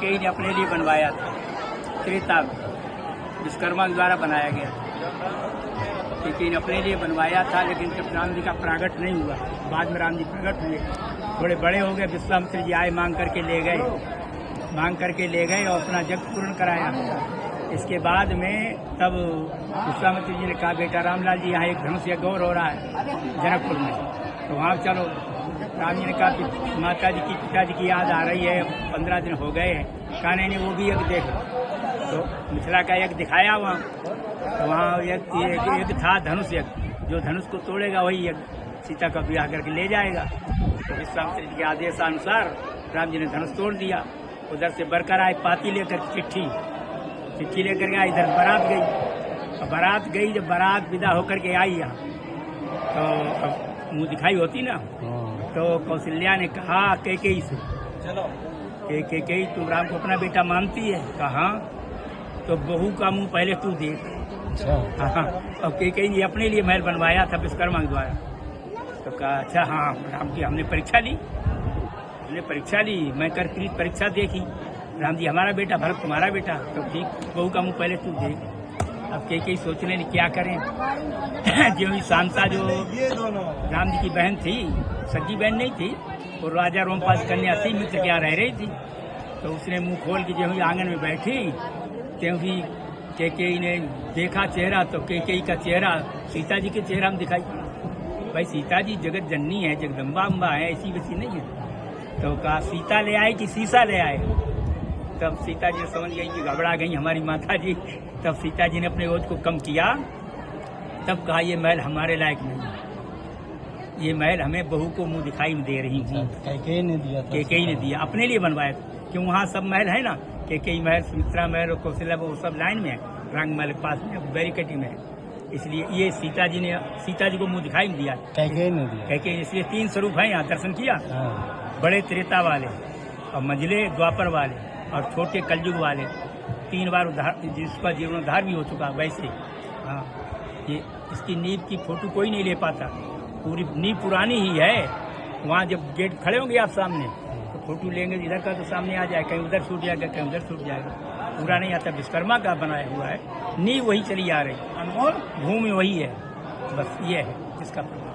कई ने अपने लिए बनवाया था, त्रेता विश्वकर्मा द्वारा बनाया गया। कई ने अपने लिए बनवाया था, लेकिन जब राम जी का प्रागट नहीं हुआ, बाद में राम जी प्रकट हुए, थोड़े बड़े हो गए, विश्वामित्र जी आए, मांग करके ले गए और अपना जग पूर्ण कराया। इसके बाद में तब विश्वामित्र जी ने कहा, बेटा रामलाल जी, यहाँ एक धनुष यज्ञ और हो रहा है जनकपुर में, तो वहाँ चलो। राम जी ने कहा कि माता जी की, पिताजी की याद आ रही है, 15 दिन हो गए हैं, कहा नहीं वो भी यज्ञ देखो। तो मिथिला का यज्ञ दिखाया वहाँ, तो वहाँ यज्ञ था धनुष यज्ञ, जो धनुष को तोड़ेगा वही यज्ञ सीता का ब्याह करके ले जाएगा। तो विश्वामित्र जी के आदेशानुसार राम जी ने धनुष तोड़ दिया। उधर से बरकर आए, पाती लेकर चिट्ठी लेकर गया, इधर बारात गई। जब बारात विदा होकर के आई यहाँ, तो अब मुँह दिखाई होती ना, तो कौशल्या ने कहा कैकेयी से, कैकेयी तुम राम को अपना बेटा मानती है? कहा तो बहू का मुंह पहले तू देख। हाँ, और कैकेयी ने अपने लिए महल बनवाया था विश्वकर्मा द्वारा। तो कहा अच्छा हाँ, राम की हमने परीक्षा ली, मैं करके परीक्षा देखी, राम जी हमारा बेटा, भरत तुम्हारा बेटा, तो ठीक, बहू का मुंह पहले तू देख। अब कैकेयी सोचने लगी क्या करें। जो शांता जो राम जी की बहन थी, सगी बहन नहीं थी, और राजा रोमपाल की कन्या थी, मित्र के यहाँ रह रही थी, तो उसने मुंह खोल के जो आंगन में बैठी, क्योंकि कैकेयी ने देखा चेहरा, तो कैकेयी का चेहरा सीता जी के चेहरा में दिखाई। भाई सीता जी जगत जननी है, जगदम्बा अम्बा है, ऐसी वैसी नहीं है। तो कहा सीता ले आए कि शीशा ले आए? तब सीता जी समझ गई कि घबरा गई हमारी माता जी। तब सीता जी ने अपने ओझ को कम किया, तब कहा ये महल हमारे लायक नहीं है, ये महल हमें बहू को मुंह दिखाई में दे रही थी। कैकेयी ने दिया, अपने लिए बनवाया, क्यों वहाँ सब महल है ना, कैकेयी महल, सुमित्रा महल और कौशल्या, वो सब लाइन में है, रंग महल के पास में, बैरिकेटी में है, इसलिए ये सीता जी को मुंह दिखाई में दिया, कैकेयी। इसलिए 3 स्वरूप है यहाँ, दर्शन किया, बड़े त्रेता वाले और मंझले द्वापर वाले और छोटे कलयुग वाले, 3 बार उद्धार, जिसका जीर्णोद्धार भी हो चुका वैसे। हाँ, ये इसकी नींव की फोटो कोई नहीं ले पाता, पूरी नींव पुरानी ही है। वहाँ जब गेट खड़े होंगे आप सामने, तो फोटो लेंगे, इधर का तो सामने आ जाए, कहीं उधर छूट जाएगा, कहीं उधर छूट जाएगा, पूरा नहीं आता। विश्वकर्मा का बनाया हुआ है, नींव वही चली आ रही, अनमोल भूमि वही है, बस ये है इसका प्रभाव।